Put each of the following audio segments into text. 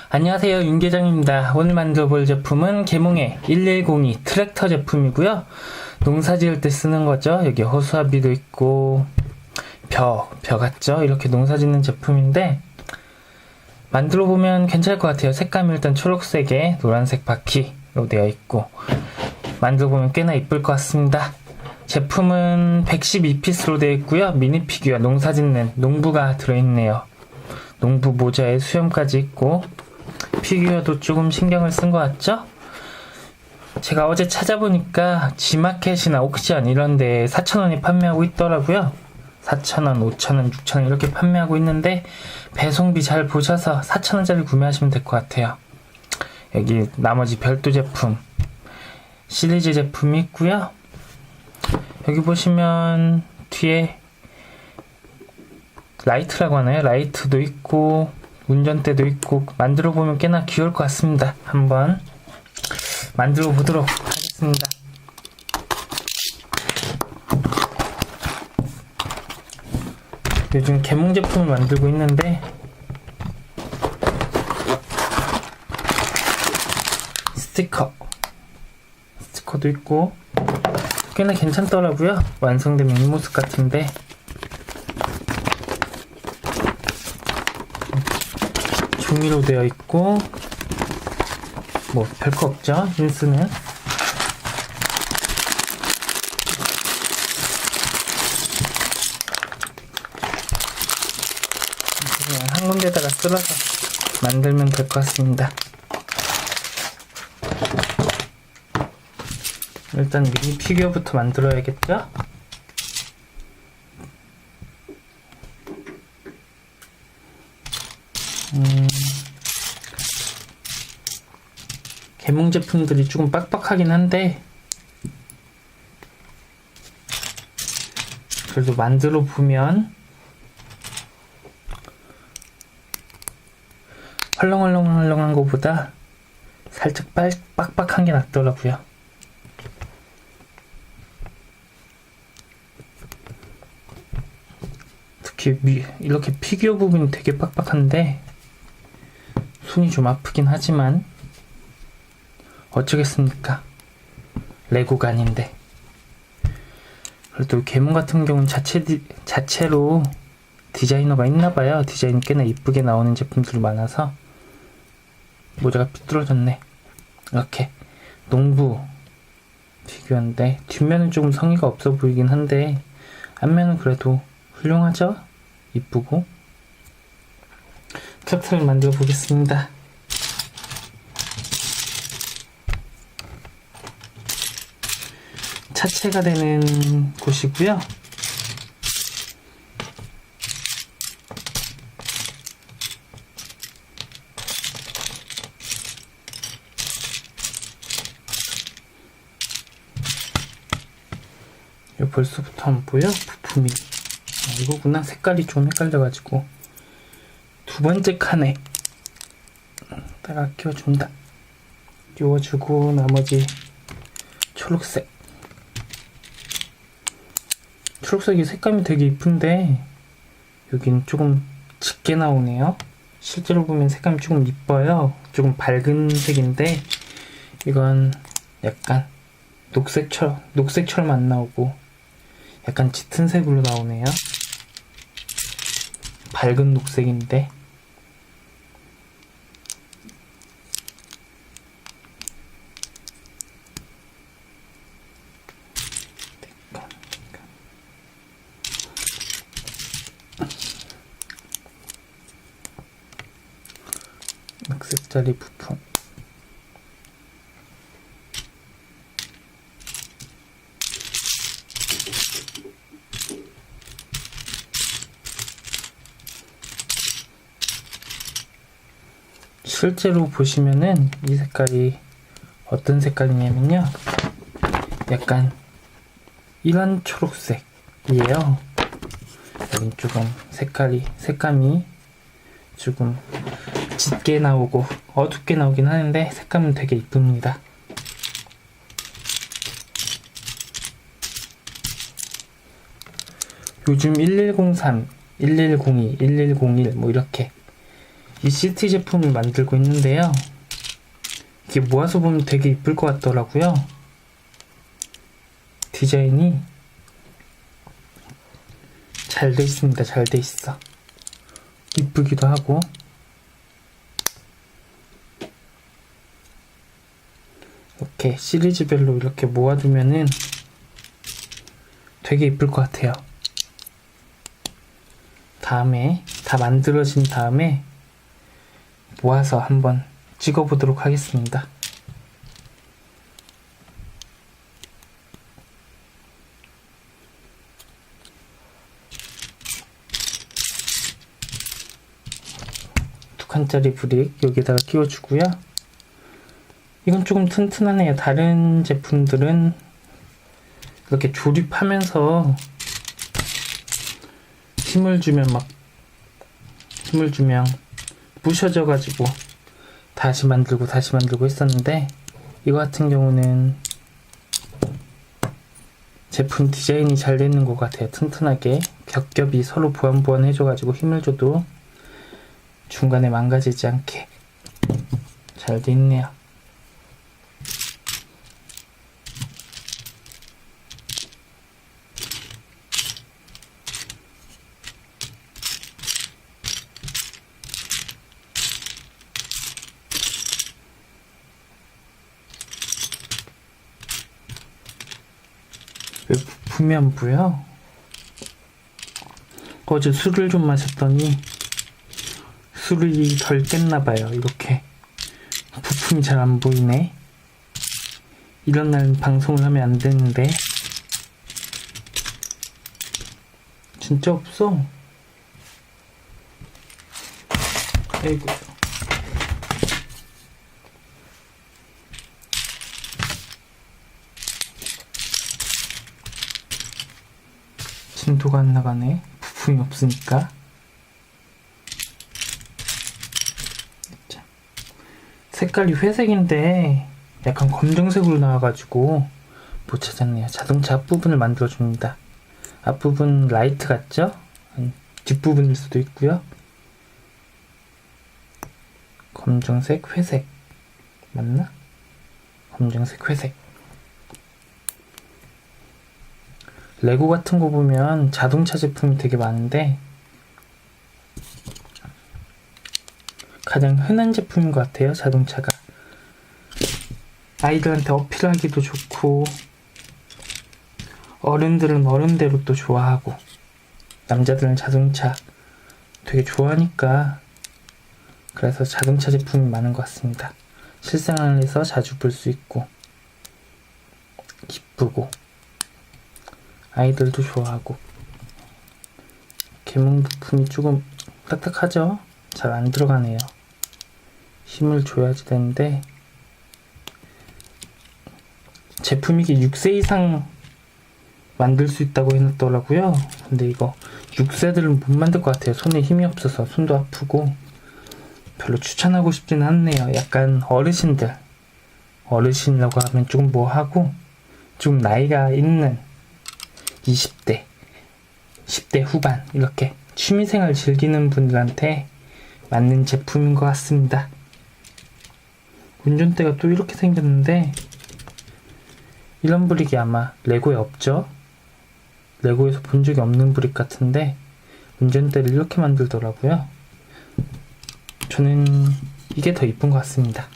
안녕하세요, 윤계장입니다. 오늘 만들어볼 제품은 계몽의 1102 트랙터 제품이고요. 농사 지을 때 쓰는 거죠. 여기 호수아비도 있고 벼 같죠? 이렇게 농사 짓는 제품인데 만들어 보면 괜찮을 것 같아요. 색감이 일단 초록색에 노란색 바퀴로 되어 있고 만들어 보면 꽤나 이쁠 것 같습니다. 제품은 112피스로 되어 있고요. 미니 피규어 농사 짓는 농부가 들어있네요. 농부 모자에 수염까지 있고 피규어도 조금 신경을 쓴 것 같죠? 제가 어제 찾아보니까 지마켓이나 옥션 이런데 4,000원에 판매하고 있더라고요. 4,000원, 5,000원, 6,000원 이렇게 판매하고 있는데 배송비 잘 보셔서 4,000원짜리 구매하시면 될 것 같아요. 여기 나머지 별도 제품 시리즈 제품이 있고요. 여기 보시면 뒤에 라이트라고 하나요? 라이트도 있고 운전대도 있고 만들어 보면 꽤나 귀여울 것 같습니다. 한번 만들어 보도록 하겠습니다. 요즘 계몽 제품을 만들고 있는데 스티커도 있고 꽤나 괜찮더라고요. 완성된 뒷모습 같은데 종이로 되어 있고 뭐 별거 없죠. 인스는 그냥 한 군데다가 쓸어서 만들면 될 것 같습니다. 일단 미니 피규어부터 만들어야겠죠? 계몽 제품들이 조금 빡빡하긴 한데 그래도 만들어 보면 헐렁헐렁한 것보다 살짝 빡빡한 게 낫더라고요. 특히 이렇게 피규어 부분이 되게 빡빡한데 손이 좀 아프긴 하지만 어쩌겠습니까? 레고가 아닌데. 그래도 계몽 같은 경우는 자체로 디자이너가 있나봐요. 디자인이 꽤나 이쁘게 나오는 제품들이 많아서 모자가 삐뚤어졌네. 이렇게 농부 피규어인데 뒷면은 조금 성의가 없어 보이긴 한데 앞면은 그래도 훌륭하죠? 이쁘고. 캡슐을 만들어 보겠습니다. 차체가 되는 곳이고요. 이거 벌써부터 안 보여? 부품이. 이거구나. 색깔이 좀 헷갈려가지고. 두 번째 칸에 따라 끼워준다. 끼워주고 나머지 초록색이 색감이 되게 이쁜데 여긴 조금 짙게 나오네요. 실제로 보면 색감이 조금 이뻐요. 조금 밝은 색인데 이건 약간 녹색처럼 안 나오고 약간 짙은 색으로 나오네요. 밝은 녹색인데 녹색짜리 부품 실제로 보시면은 이 색깔이 어떤 색깔이냐면요 약간 이런 초록색이에요. 여긴 조금 색감이 조금 짙게 나오고 어둡게 나오긴 하는데 색감은 되게 이쁩니다. 요즘 1103, 1102, 1101 뭐 이렇게 이 CT 제품을 만들고 있는데요. 이게 모아서 보면 되게 이쁠 것 같더라고요. 디자인이 잘 돼 있습니다. 잘 돼 있어. 이쁘기도 하고. 이렇게 시리즈별로 이렇게 모아두면은 되게 이쁠 것 같아요. 다음에 다 만들어진 다음에 모아서 한번 찍어보도록 하겠습니다. 두 칸짜리 브릭 여기다가 끼워주고요. 이건 조금 튼튼하네요. 다른 제품들은 이렇게 조립하면서 힘을 주면 부셔져 가지고 다시 만들고 했었는데, 이거 같은 경우는 제품 디자인이 잘 되는 것 같아요. 튼튼하게 겹겹이 서로 보완 해줘가지고 힘을 줘도 중간에 망가지지 않게 잘 돼 있네요. 왜 부품이 안 보여? 어제 술을 좀 마셨더니 술이 덜 깼나봐요. 이렇게 부품이 잘 안 보이네. 이런 날 방송을 하면 안 되는데. 진짜 없어. 아이고. 진도가 안 나가네. 부품이 없으니까. 자, 색깔이 회색인데 약간 검정색으로 나와가지고 못 찾았네요. 자동차 앞부분을 만들어줍니다. 앞부분 라이트 같죠? 뒷부분일 수도 있고요. 검정색, 회색 맞나? 검정색, 회색. 레고 같은 거 보면 자동차 제품이 되게 많은데 가장 흔한 제품인 것 같아요. 자동차가 아이들한테 어필하기도 좋고, 어른들은 어른대로 또 좋아하고, 남자들은 자동차 되게 좋아하니까 그래서 자동차 제품이 많은 것 같습니다. 실생활에서 자주 볼 수 있고 기쁘고 아이들도 좋아하고. 개봉 부품이 조금 딱딱하죠? 잘 안 들어가네요. 힘을 줘야지 되는데, 제품이 이게 6세 이상 만들 수 있다고 해놨더라고요. 근데 이거 6세들은 못 만들 것 같아요. 손에 힘이 없어서 손도 아프고 별로 추천하고 싶지는 않네요. 약간 어르신이라고 하면 조금 뭐하고 좀 나이가 있는 20대, 10대 후반 이렇게 취미생활 즐기는 분들한테 맞는 제품인 것 같습니다. 운전대가 또 이렇게 생겼는데 이런 브릭이 아마 레고에 없죠? 레고에서 본 적이 없는 브릭 같은데 운전대를 이렇게 만들더라고요. 저는 이게 더 이쁜 것 같습니다.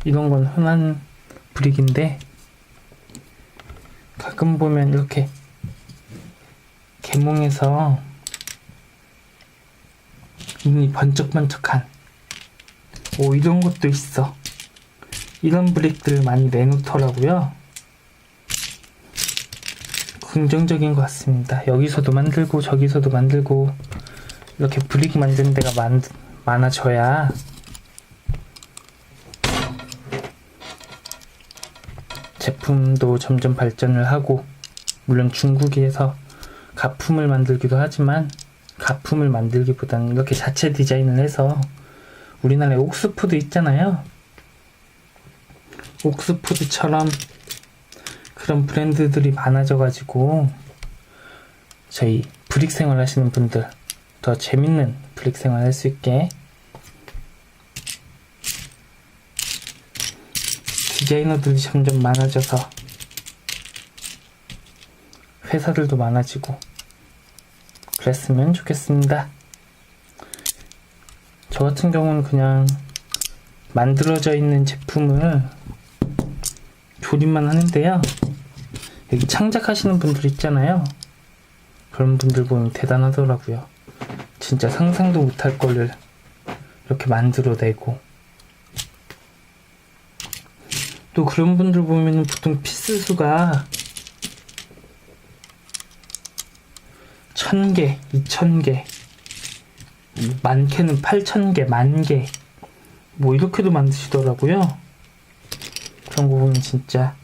이런 건 흔한 브릭인데 가끔 보면 이렇게 개몽해서 눈이 번쩍번쩍한 이런 것도 있어. 이런 브릭들 많이 내놓더라고요. 긍정적인 것 같습니다. 여기서도 만들고 저기서도 만들고 이렇게 브릭 만드는 데가 많아져야 제품도 점점 발전을 하고, 물론 중국에서 가품을 만들기도 하지만 가품을 만들기보다는 이렇게 자체 디자인을 해서, 우리나라에 옥스푸드 있잖아요. 옥스푸드처럼 그런 브랜드들이 많아져가지고 저희 브릭 생활 하시는 분들 더 재밌는 브릭 생활 할 수 있게 디자이너들이 점점 많아져서 회사들도 많아지고 그랬으면 좋겠습니다. 저 같은 경우는 그냥 만들어져 있는 제품을 조립만 하는데요. 여기 창작하시는 분들 있잖아요. 그런 분들 보면 대단하더라고요. 진짜 상상도 못할 거를 이렇게 만들어내고, 또 그런 분들 보면은 보통 피스 수가 1000개, 2000개, 많게는 8000개, 10,000개, 뭐 이렇게도 만드시더라고요. 그런 거 보면 진짜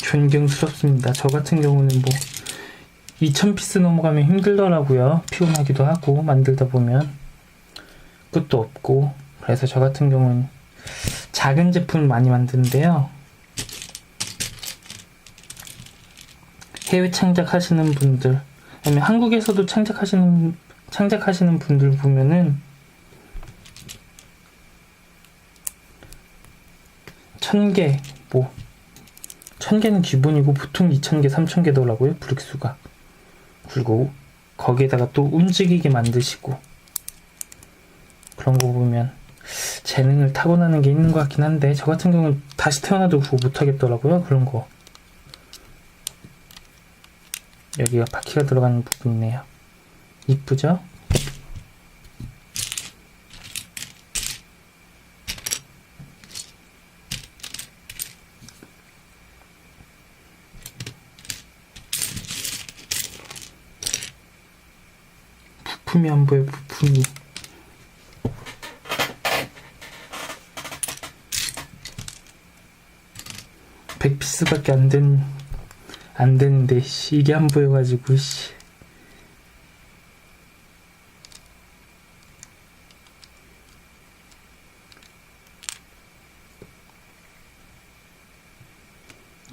존경스럽습니다. 저 같은 경우는 뭐 2000피스 넘어가면 힘들더라고요. 피곤하기도 하고 만들다 보면 끝도 없고. 그래서 저 같은 경우는 작은 제품을 많이 만드는데요. 해외 창작하시는 분들, 아니면 한국에서도 창작하시는 분들 보면은 1000개, 뭐 1000개는 기본이고 보통 2000개, 3000개더라고요. 브릭수가. 그리고 거기에다가 또 움직이게 만드시고, 그런 거 보면 재능을 타고나는 게 있는 것 같긴 한데, 저 같은 경우는 다시 태어나도 그거 못하겠더라고요. 그런 거. 여기가 바퀴가 들어가는 부분이네요. 이쁘죠? 부품이 안 보여, 부품이. (100피스밖에) 안 되는데, 씨, 이게 안 보여가지고, 씨.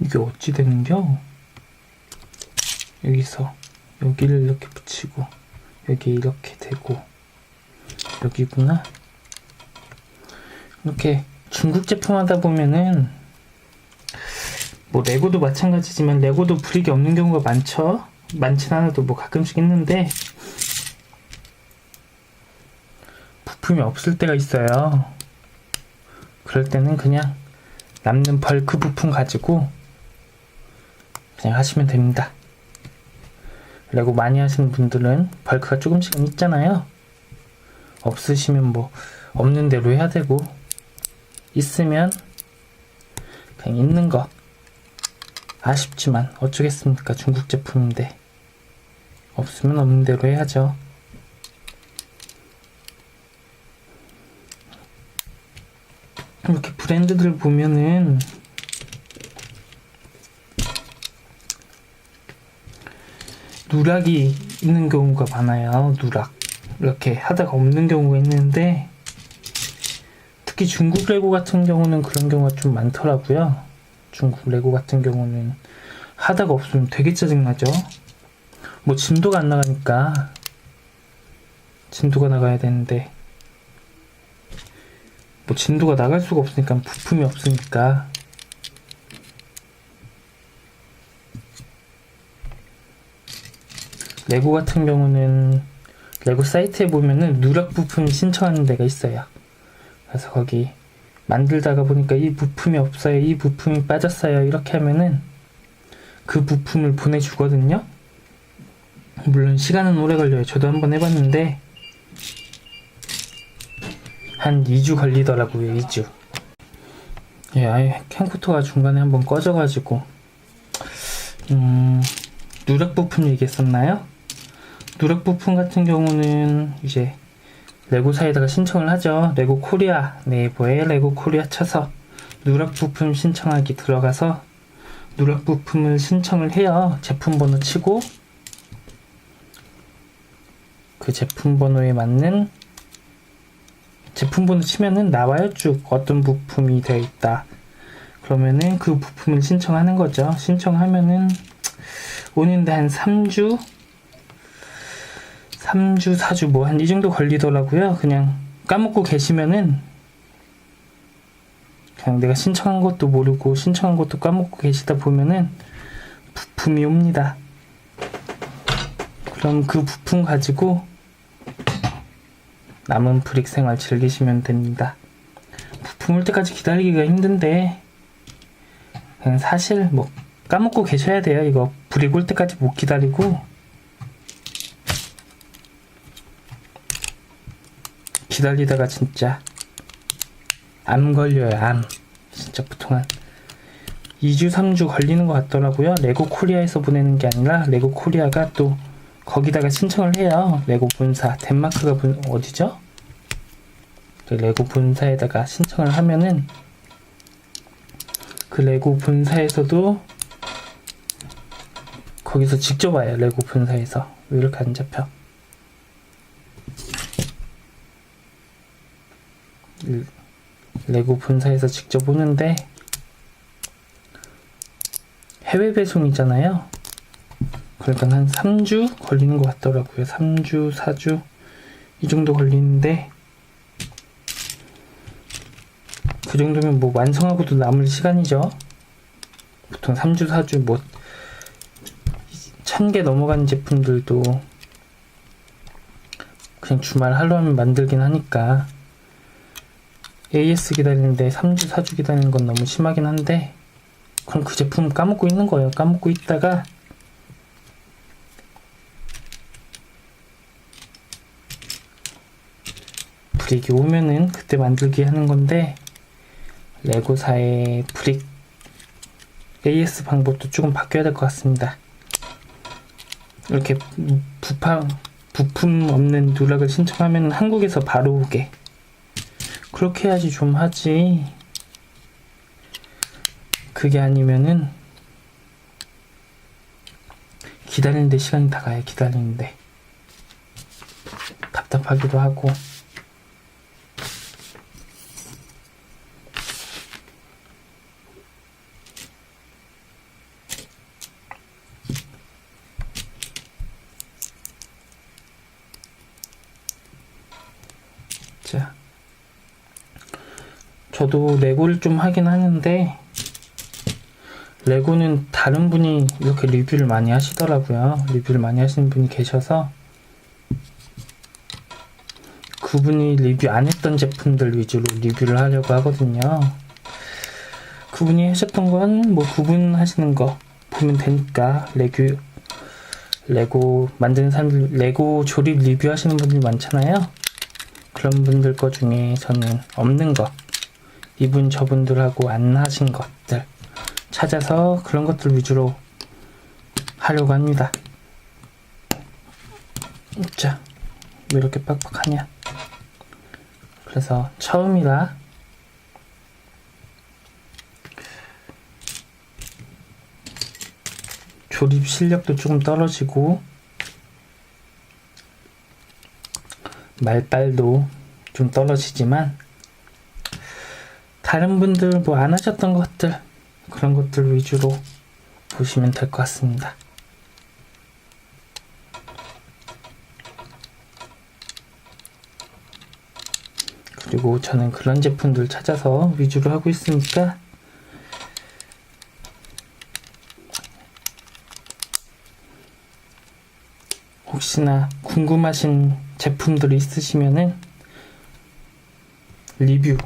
이게 어찌 되는겨? 여기서 여기를 이렇게 붙이고 여기 이렇게 되고, 여기구나. 이렇게 중국 제품 하다 보면은, 뭐 레고도 마찬가지지만 레고도 브릭이 없는 경우가 많죠. 많진 않아도 뭐 가끔씩 있는데 부품이 없을 때가 있어요. 그럴 때는 그냥 남는 벌크 부품 가지고 그냥 하시면 됩니다. 레고 많이 하시는 분들은 벌크가 조금씩은 있잖아요. 없으시면 뭐 없는 대로 해야 되고, 있으면 그냥 있는 거. 아쉽지만 어쩌겠습니까? 중국 제품인데. 없으면 없는 대로 해야죠. 이렇게 브랜드들 보면은 누락이 있는 경우가 많아요. 누락. 이렇게 하다가 없는 경우가 있는데, 특히 중국 레고 같은 경우는 그런 경우가 좀 많더라고요. 중국 레고 같은 경우는 하다가 없으면 되게 짜증나죠. 뭐 진도가 안 나가니까, 진도가 나가야 되는데 뭐 진도가 나갈 수가 없으니까, 부품이 없으니까. 레고 같은 경우는 레고 사이트에 보면은 누락 부품 신청하는 데가 있어요. 그래서 거기 만들다가 보니까 이 부품이 없어요, 이 부품이 빠졌어요, 이렇게 하면은 그 부품을 보내주거든요. 물론 시간은 오래 걸려요. 저도 한번 해봤는데 한 2주 걸리더라고요. 2주. 예, 아예 캠코터가 중간에 한번 꺼져가지고. 누락 부품 얘기했었나요? 누락 부품 같은 경우는 이제 레고사에다가 신청을 하죠. 레고 코리아, 네이버에 레고 코리아 쳐서 누락 부품 신청하기 들어가서 누락 부품을 신청을 해요. 제품 번호 치고 그 제품 번호에 맞는 제품 번호 치면은 나와요. 쭉 어떤 부품이 되어 있다. 그러면은 그 부품을 신청하는 거죠. 신청하면은 오는데 한 3주 3주, 4주 뭐 한 이 정도 걸리더라고요. 그냥 까먹고 계시면은 그냥 내가 신청한 것도 모르고 신청한 것도 까먹고 계시다 보면은 부품이 옵니다. 그럼 그 부품 가지고 남은 브릭 생활 즐기시면 됩니다. 부품 올 때까지 기다리기가 힘든데 그냥 사실 뭐 까먹고 계셔야 돼요. 이거 브릭 올 때까지 못 기다리고 기다리다가 진짜 암 걸려요. 암 진짜 보통 한 2주 3주 걸리는 것 같더라고요. 레고 코리아에서 보내는 게 아니라 레고 코리아가 또 거기다가 신청을 해요. 레고 본사 덴마크가 어디죠? 레고 본사에다가 신청을 하면은 그 레고 본사에서도 거기서 직접 와요. 레고 본사에서. 왜 이렇게 안 잡혀? 레고 본사에서 직접 오는데 해외 배송이잖아요. 그러니까 한 3주 걸리는 것 같더라고요. 3주, 4주 이 정도 걸리는데 그 정도면 뭐 완성하고도 남을 시간이죠. 보통 3주, 4주 뭐 1000개 넘어가는 제품들도 그냥 주말 하루하면 만들긴 하니까 AS 기다리는데 3주, 4주 기다리는 건 너무 심하긴 한데 그럼 그 제품 까먹고 있는 거예요. 까먹고 있다가 브릭이 오면은 그때 만들기 하는 건데 레고사의 브릭 AS 방법도 조금 바뀌어야 될 것 같습니다. 이렇게 부품 없는 누락을 신청하면 한국에서 바로 오게 그렇게 해야지 좀 하지. 그게 아니면은 기다리는데 시간이 다 가요. 기다리는데 답답하기도 하고. 자, 저도 레고를 좀 하긴 하는데 레고는 다른 분이 이렇게 리뷰를 많이 하시더라고요. 리뷰를 많이 하시는 분이 계셔서 그분이 리뷰 안 했던 제품들 위주로 리뷰를 하려고 하거든요. 그분이 하셨던 건 뭐 그분 하시는 거 보면 되니까 레고 만드는 사람들 레고 조립 리뷰 하시는 분들이 많잖아요. 그런 분들 거 중에 저는 없는 거 이분 저분들하고 안 하신 것들 찾아서 그런 것들 위주로 하려고 합니다. 자, 왜 이렇게 빡빡하냐? 그래서 처음이라 조립 실력도 조금 떨어지고 말빨도 좀 떨어지지만 다른 분들 뭐 안 하셨던 것들 그런 것들 위주로 보시면 될 것 같습니다. 그리고 저는 그런 제품들 찾아서 위주로 하고 있으니까 혹시나 궁금하신 제품들이 있으시면은 리뷰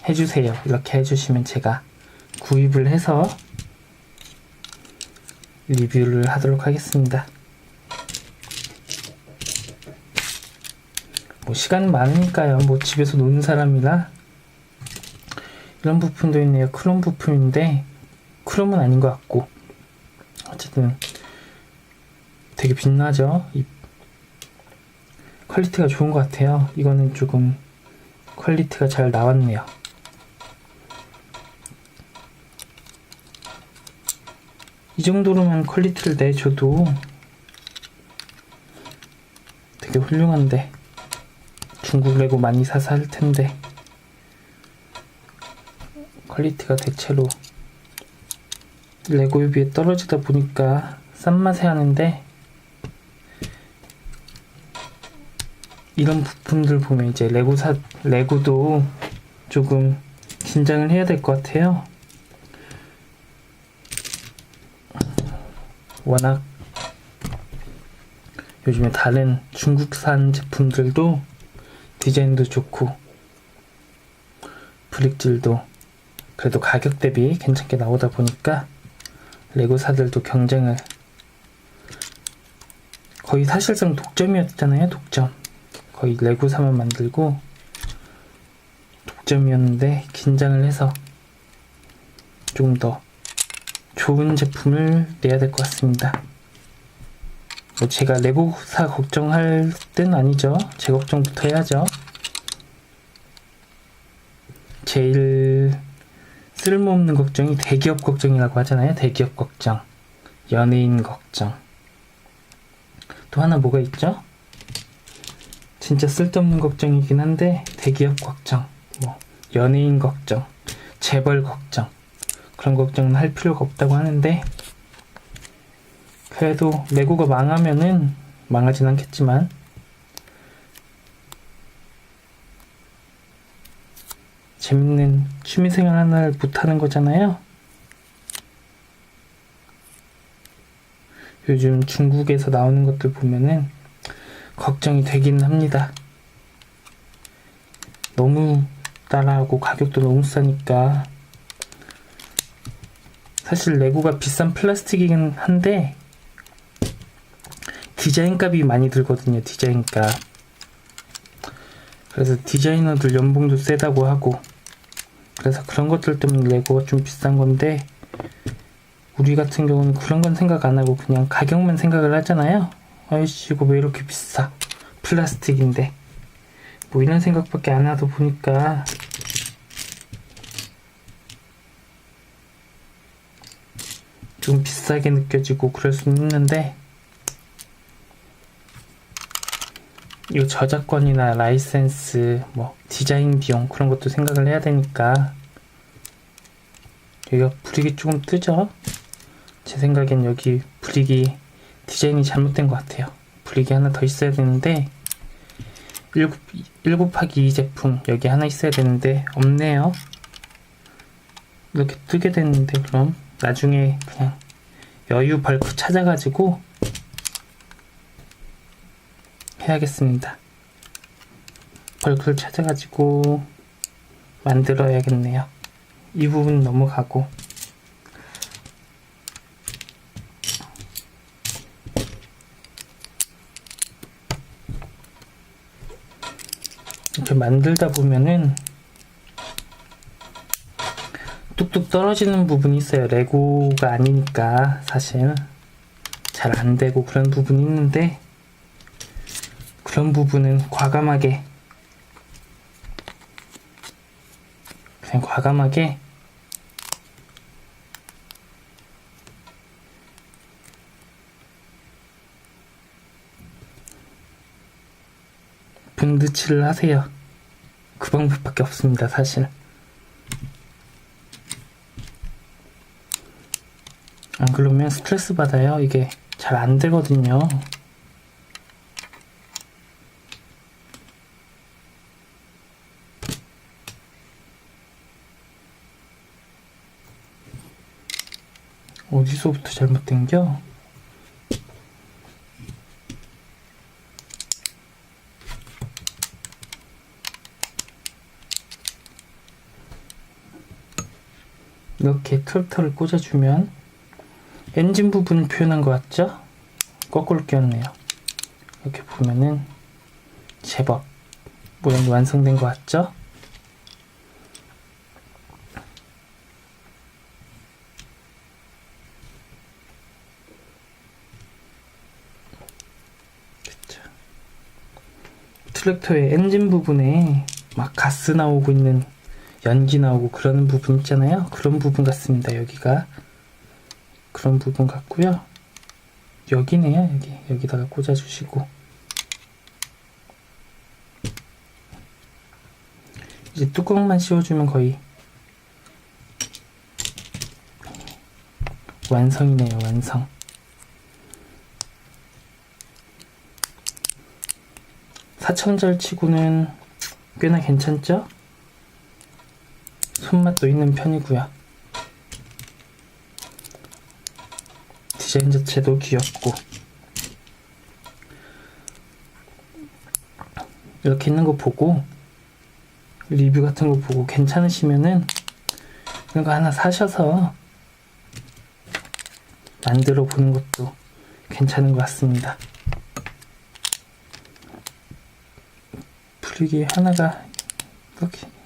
해주세요. 이렇게 해주시면 제가 구입을 해서 리뷰를 하도록 하겠습니다. 뭐 시간 많으니까요. 뭐 집에서 노는 사람이라 이런 부품도 있네요. 크롬 부품인데 크롬은 아닌 것 같고 어쨌든 되게 빛나죠? 이 퀄리티가 좋은 것 같아요. 이거는 조금 퀄리티가 잘 나왔네요. 이 정도로만 퀄리티를 내줘도 되게 훌륭한데 중국 레고 많이 사서 할 텐데 퀄리티가 대체로 레고에 비해 떨어지다 보니까 싼 맛에 하는데 이런 부품들 보면 이제 레고도 조금 긴장을 해야 될 것 같아요. 워낙 요즘에 다른 중국산 제품들도 디자인도 좋고 브릭질도 그래도 가격 대비 괜찮게 나오다 보니까 레고사들도 경쟁을, 거의 사실상 독점이었잖아요. 독점. 거의 레고사만 만들고 독점이었는데 긴장을 해서 좀 더 좋은 제품을 내야 될 것 같습니다. 뭐 제가 레고사 걱정할 땐 아니죠. 제 걱정부터 해야죠. 제일 쓸모없는 걱정이 대기업 걱정이라고 하잖아요. 대기업 걱정, 연예인 걱정. 또 하나 뭐가 있죠? 진짜 쓸데없는 걱정이긴 한데 대기업 걱정, 뭐 연예인 걱정, 재벌 걱정, 그런 걱정은 할 필요가 없다고 하는데, 그래도 레고가 망하면은, 망하진 않겠지만 재밌는 취미생활 하나를 못하는 거잖아요. 요즘 중국에서 나오는 것들 보면은 걱정이 되긴 합니다. 너무 따라하고 가격도 너무 싸니까. 사실 레고가 비싼 플라스틱이긴 한데 디자인값이 많이 들거든요. 디자인값. 그래서 디자이너들 연봉도 세다고 하고, 그래서 그런 것들 때문에 레고가 좀 비싼 건데, 우리 같은 경우는 그런 건 생각 안 하고 그냥 가격만 생각을 하잖아요. 아이씨 이거 왜 이렇게 비싸, 플라스틱인데, 뭐 이런 생각밖에 안 하다 보니까 좀 비싸게 느껴지고 그럴 수는 있는데, 이 저작권이나 라이센스, 뭐 디자인 비용 그런 것도 생각을 해야 되니까 여기가 브릭이 조금 뜨죠? 제 생각엔 여기 브릭이 디자인이 잘못된 것 같아요. 브릭이 하나 더 있어야 되는데 1 곱하기 2 제품 여기 하나 있어야 되는데 없네요. 이렇게 뜨게 됐는데, 그럼 나중에 그냥 여유 벌크 찾아가지고 해야겠습니다. 벌크를 찾아가지고 만들어야겠네요. 이 부분 넘어가고, 이렇게 만들다 보면은 뚝뚝 떨어지는 부분이 있어요. 레고가 아니니까 사실 잘 안 되고 그런 부분이 있는데, 그런 부분은 과감하게 분드칠을 하세요. 그 방법밖에 없습니다, 사실. 안 그러면 스트레스 받아요. 이게 잘 안 되거든요. 어디서부터 잘못된겨? 이렇게 트랙터를 꽂아주면 엔진 부분을 표현한 것 같죠? 거꾸로 끼웠네요. 이렇게 보면은 제법 모양이 완성된 것 같죠? 트랙터의 엔진 부분에 막 가스 나오고 있는, 연기 나오고 그런 부분 있잖아요. 그런 부분 같습니다. 여기가 그런 부분 같고요. 여기네요. 여기다가 꽂아주시고, 이제 뚜껑만 씌워주면 거의 완성이네요. 완성. 4천원짜리 치고는 꽤나 괜찮죠? 손맛도 있는 편이고요. 디자인 자체도 귀엽고 이렇게 있는 거 보고 리뷰 같은 거 보고 괜찮으시면은 이런 거 하나 사셔서 만들어 보는 것도 괜찮은 것 같습니다. 불리기 하나가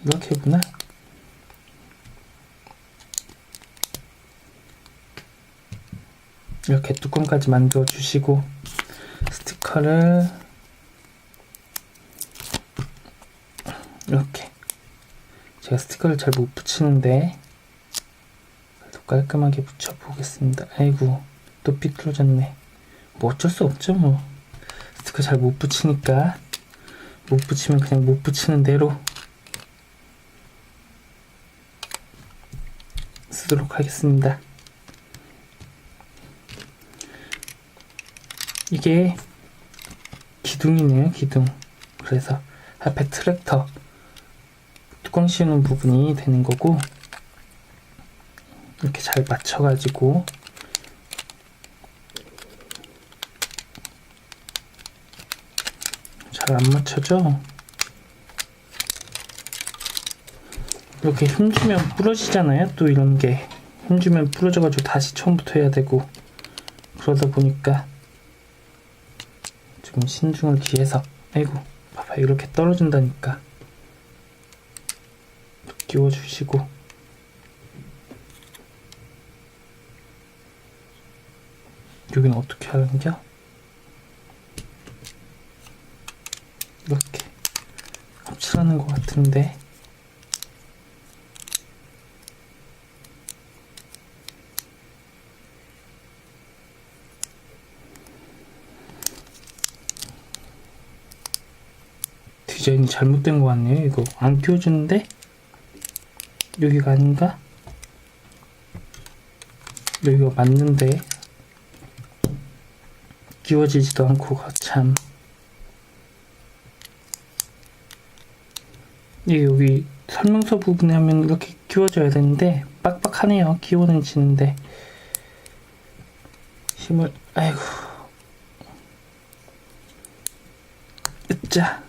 이렇게구나. 이렇게 뚜껑까지 만들어 주시고 스티커를 이렇게, 제가 스티커를 잘 못 붙이는데 그래도 깔끔하게 붙여 보겠습니다. 아이고 또 삐뚤어졌네. 뭐 어쩔 수 없죠 뭐. 스티커 잘 못 붙이니까 못 붙이면 그냥 못 붙이는 대로 쓰도록 하겠습니다. 이게 기둥이네요, 기둥. 그래서 앞에 트랙터 뚜껑 씌우는 부분이 되는 거고, 이렇게 잘 맞춰가지고 잘 안 맞춰져. 이렇게 힘주면 부러지잖아요. 또 이런 게 힘주면 부러져가지고 다시 처음부터 해야 되고, 그러다 보니까 좀 신중을 기해서, 아이고 봐봐 이렇게 떨어진다니까. 끼워주시고 여기는 어떻게 하는겨? 이렇게 합칠하는 것 같은데 디자인이 잘못된 것 같네요. 이거 안 끼워주는데 여기가 아닌가? 여기가 맞는데 끼워지지도 않고 참. 이게 여기 설명서 부분에 하면 이렇게 끼워져야 되는데 빡빡하네요. 끼워는 지는데 힘을, 아이고 으짜,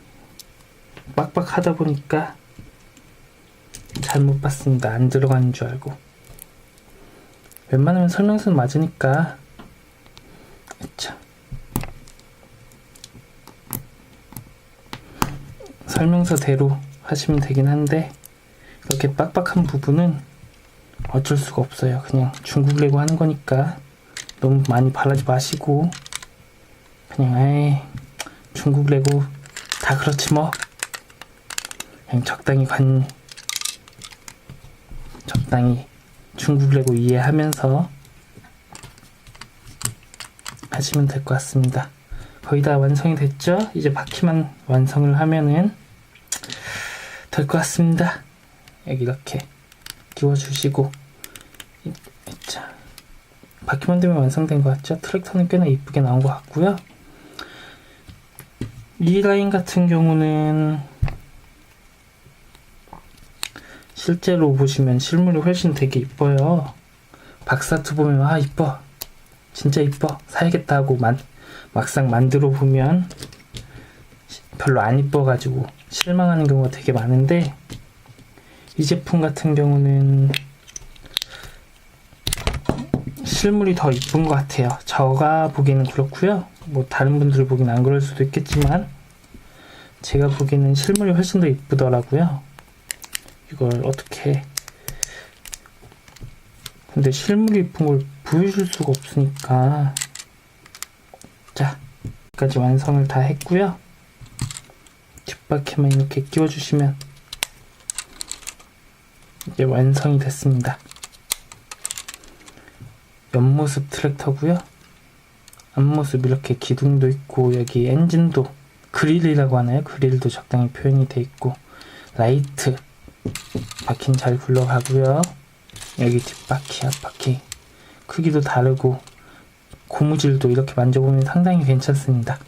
빡빡하다 보니까 잘못 봤습니다. 안 들어가는 줄 알고. 웬만하면 설명서는 맞으니까. 으짜, 설명서대로 하시면 되긴 한데 이렇게 빡빡한 부분은 어쩔 수가 없어요. 그냥 중국 레고 하는 거니까 너무 많이 바라지 마시고 그냥 에이 중국 레고 다 그렇지 뭐, 그냥 적당히 중국 레고 이해하면서 하시면 될 것 같습니다. 거의 다 완성이 됐죠? 이제 바퀴만 완성을 하면은 될 것 같습니다. 여기 이렇게 끼워주시고, 자, 바퀴만 되면 완성된 것 같죠? 트랙터는 꽤나 이쁘게 나온 것 같고요. 이 라인 같은 경우는 실제로 보시면 실물이 훨씬 되게 이뻐요. 박사트 보면 아 이뻐, 진짜 이뻐, 사야겠다 하고 막상 만들어 보면 별로 안 이뻐가지고 실망하는 경우가 되게 많은데, 이 제품 같은 경우는 실물이 더 이쁜 것 같아요. 제가 보기에는 그렇고요. 뭐 다른 분들 보기엔 안 그럴 수도 있겠지만 제가 보기에는 실물이 훨씬 더 이쁘더라고요. 이걸 어떻게, 근데 실물이 이쁜 걸 보여줄 수가 없으니까. 자, 여기까지 완성을 다 했고요. 뒷바퀴만 이렇게 끼워주시면 이제 완성이 됐습니다. 옆모습 트랙터고요. 앞모습 이렇게 기둥도 있고, 여기 엔진도 그릴이라고 하나요? 그릴도 적당히 표현이 돼 있고, 라이트 바퀴는 잘 굴러가고요. 여기 뒷바퀴, 앞바퀴 크기도 다르고, 고무줄도 이렇게 만져보면 상당히 괜찮습니다.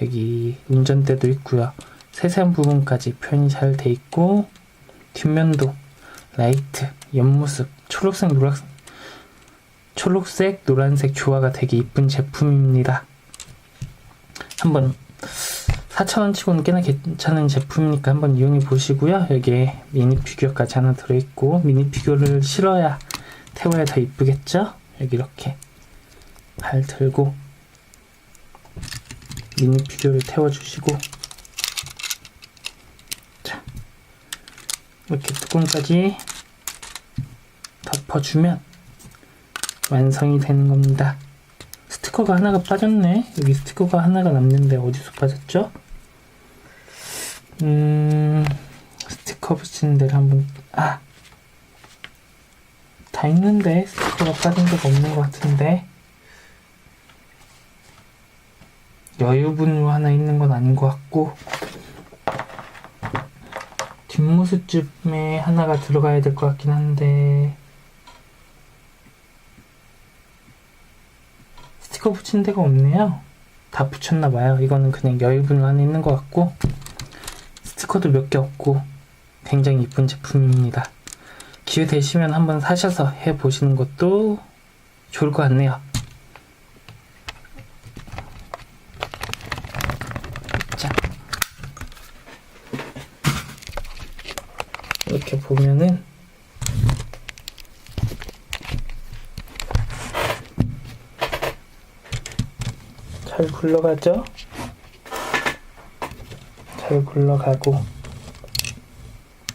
여기 운전대도 있고요. 세세한 부분까지 표현이 잘 돼 있고, 뒷면도 라이트, 옆모습, 초록색, 노란색 조화가 되게 이쁜 제품입니다. 한번 4,000원 치고는 꽤나 괜찮은 제품이니까 한번 이용해 보시고요. 여기에 미니 피규어까지 하나 들어있고, 미니 피규어를 실어야 태워야 더 이쁘겠죠? 여기 이렇게 발 들고 미니 피규어를 태워주시고, 자, 이렇게 뚜껑까지 덮어주면 완성이 되는 겁니다. 스티커가 하나가 빠졌네. 여기 스티커가 하나가 남는데 어디서 빠졌죠? 스티커 붙이는 데를 한번, 다 있는데 스티커가 빠진 데가 없는 것 같은데, 여유분으로 하나 있는 건 아닌 것 같고, 뒷모습쯤에 하나가 들어가야 될 것 같긴 한데, 스티커 붙인 데가 없네요. 다 붙였나봐요. 이거는 그냥 여유분으로 하나 있는 것 같고, 스티커도 몇 개 없고 굉장히 이쁜 제품입니다. 기회 되시면 한번 사셔서 해보시는 것도 좋을 것 같네요. 자, 이렇게 보면은 잘 굴러가죠? 잘 굴러가고,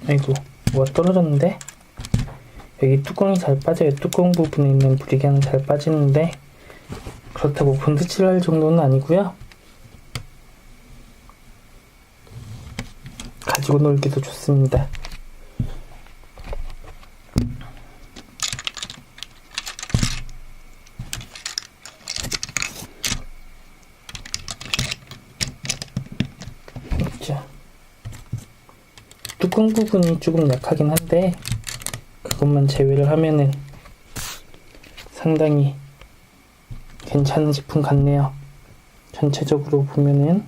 아이고, 뭐가 떨어졌는데? 여기 뚜껑이 잘 빠져요. 뚜껑 부분에 있는 브리기는 잘 빠지는데, 그렇다고 본드 칠할 정도는 아니고요. 가지고 놀기도 좋습니다. 뚜껑 부분이 조금 약하긴 한데, 그것만 제외를 하면은 상당히 괜찮은 제품 같네요. 전체적으로 보면은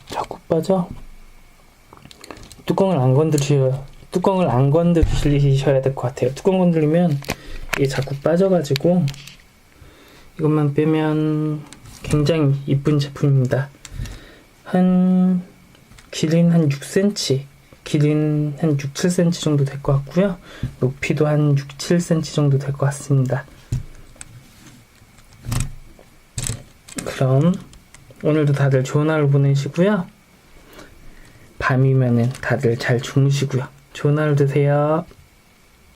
자꾸 빠져. 뚜껑을 안 건드리셔야 될 것 같아요. 뚜껑 건드리면 이게 자꾸 빠져가지고, 이것만 빼면 굉장히 이쁜 제품입니다. 길이는 한 6cm, 길이는 한 6, 7cm 정도 될 것 같고요. 높이도 한 6, 7cm 정도 될 것 같습니다. 그럼 오늘도 다들 좋은 하루 보내시고요. 밤이면은 다들 잘 주무시고요. 좋은 하루 되세요.